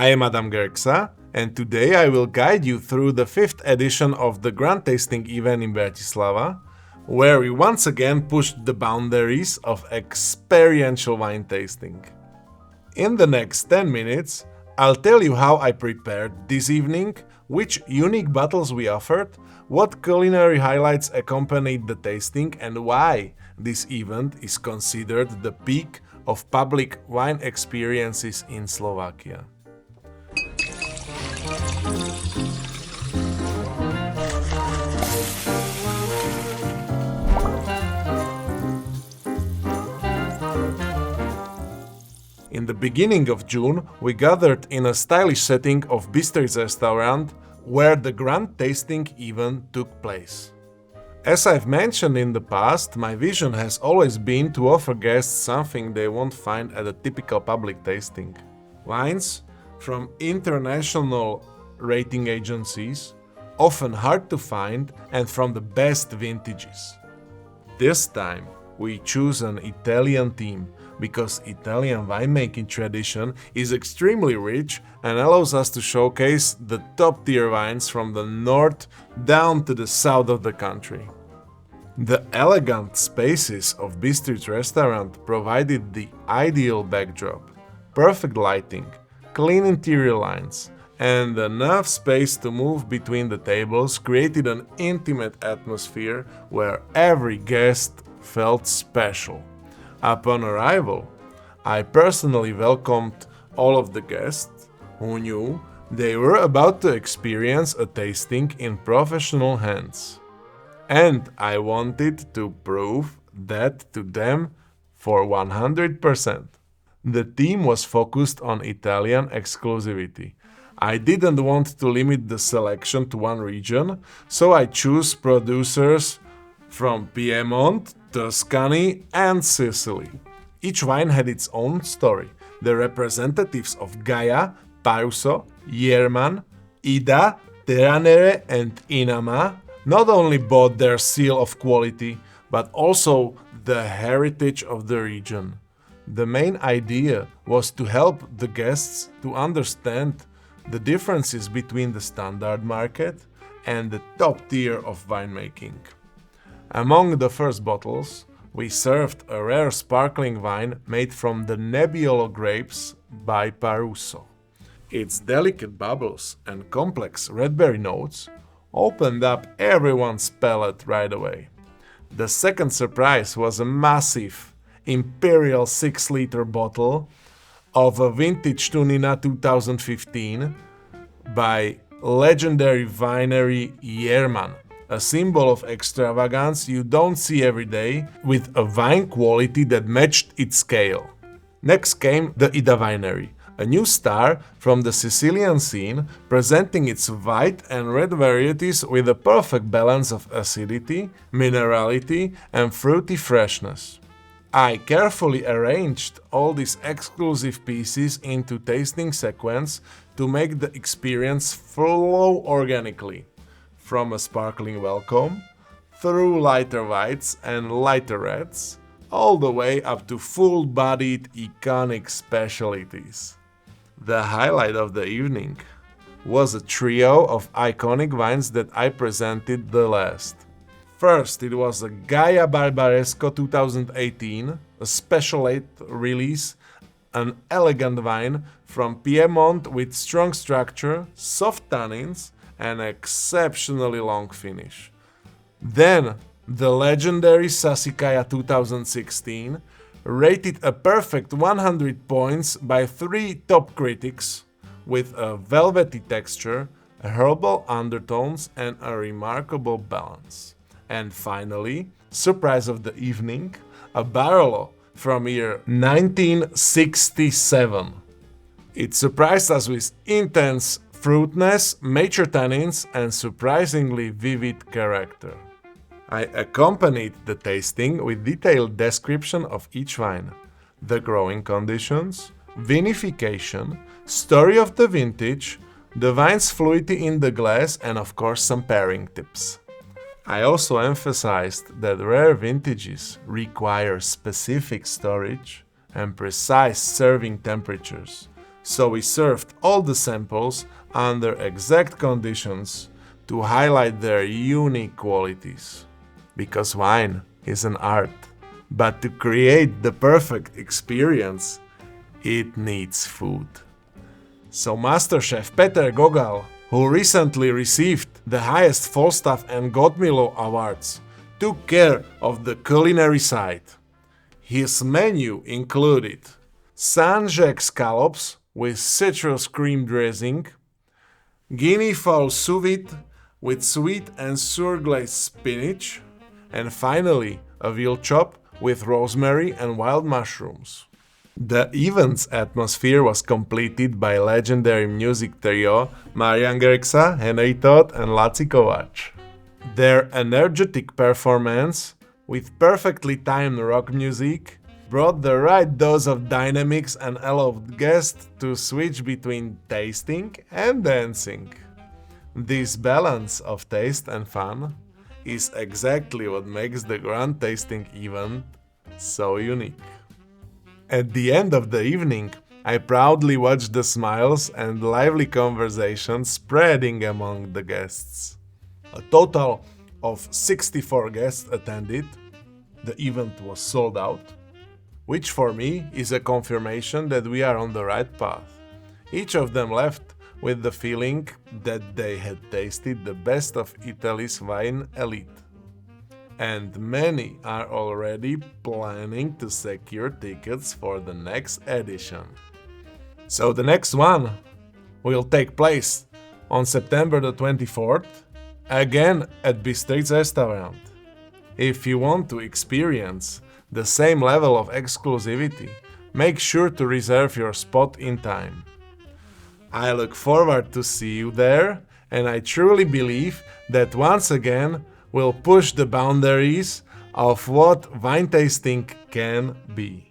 I am Adam Greksa, and today I will guide you through the 5th edition of the Grand Tasting event in Bratislava, where we once again pushed the boundaries of experiential wine tasting. In the next 10 minutes, I'll tell you how I prepared this evening, which unique bottles we offered, what culinary highlights accompanied the tasting, and why this event is considered the peak of public wine experiences in Slovakia. In the beginning of June, we gathered in a stylish setting of Bystrica restaurant where the Grand Tasting event took place. As I've mentioned in the past, my vision has always been to offer guests something they won't find at a typical public tasting. Wines from international rating agencies, often hard to find and from the best vintages. This time, we choose an Italian theme because Italian winemaking tradition is extremely rich and allows us to showcase the top-tier wines from the north down to the south of the country. The elegant spaces of Bystrica restaurant provided the ideal backdrop, perfect lighting, clean interior lines, and enough space to move between the tables created an intimate atmosphere where every guest felt special. Upon arrival, I personally welcomed all of the guests who knew they were about to experience a tasting in professional hands. And I wanted to prove that to them for 100%. The theme was focused on Italian exclusivity. I didn't want to limit the selection to one region, so I chose producers from Piedmont, Tuscany, and Sicily. Each wine had its own story. The representatives of Gaia, Paruso, Jerman, Ida, Teranere, and Inama not only bought their seal of quality, but also the heritage of the region. The main idea was to help the guests to understand the differences between the standard market and the top tier of winemaking. Among the first bottles, we served a rare sparkling wine made from the Nebbiolo grapes by Paruso. Its delicate bubbles and complex red berry notes opened up everyone's palate right away. The second surprise was a massive Imperial 6-liter bottle of a vintage Tunina 2015 by legendary winery Jerman, a symbol of extravagance you don't see every day, with a wine quality that matched its scale. Next came the Ida winery, a new star from the Sicilian scene, presenting its white and red varieties with a perfect balance of acidity, minerality, and fruity freshness. I carefully arranged all these exclusive pieces into tasting sequence to make the experience flow organically, from a sparkling welcome, through lighter whites and lighter reds, all the way up to full-bodied iconic specialties. The highlight of the evening was a trio of iconic wines that I presented the last. First, it was a Gaia Barbaresco 2018, a special late release, an elegant wine from Piedmont with strong structure, soft tannins, and exceptionally long finish. Then, the legendary Sassicaia 2016, rated a perfect 100 points by 3 top critics, with a velvety texture, herbal undertones, and a remarkable balance. And finally, surprise of the evening, a Barolo from year 1967. It surprised us with intense fruitness, mature tannins, and surprisingly vivid character. I accompanied the tasting with detailed description of each wine, the growing conditions, vinification, story of the vintage, the wine's fluidity in the glass, and of course some pairing tips. I also emphasized that rare vintages require specific storage and precise serving temperatures, So we served all the samples under exact conditions to highlight their unique qualities. Because wine is an art. But to create the perfect experience, it needs food. So Master Chef Peter Gogal, who recently received the highest Falstaff and Godmilo awards, took care of the culinary side. His menu included Saint-Jacques scallops with citrus cream dressing, guinea fowl sous vide with sweet and sour glazed spinach, and finally a veal chop with rosemary and wild mushrooms. The event's atmosphere was completed by legendary music trio Marian Greksa, Henry Todd and Laci Kovac. Their energetic performance, with perfectly timed rock music, brought the right dose of dynamics and allowed guests to switch between tasting and dancing. This balance of taste and fun is exactly what makes the Grand Tasting event so unique. At the end of the evening, I proudly watched the smiles and lively conversations spreading among the guests. A total of 64 guests attended. The event was sold out, which for me is a confirmation that we are on the right path. Each of them left with the feeling that they had tasted the best of Italy's wine elite. And many are already planning to secure tickets for the next edition. So the next one will take place on September the 24th, again at Bistritz Restaurant. If you want to experience the same level of exclusivity, make sure to reserve your spot in time. I look forward to see you there, and I truly believe that once again we'll push the boundaries of what wine tasting can be.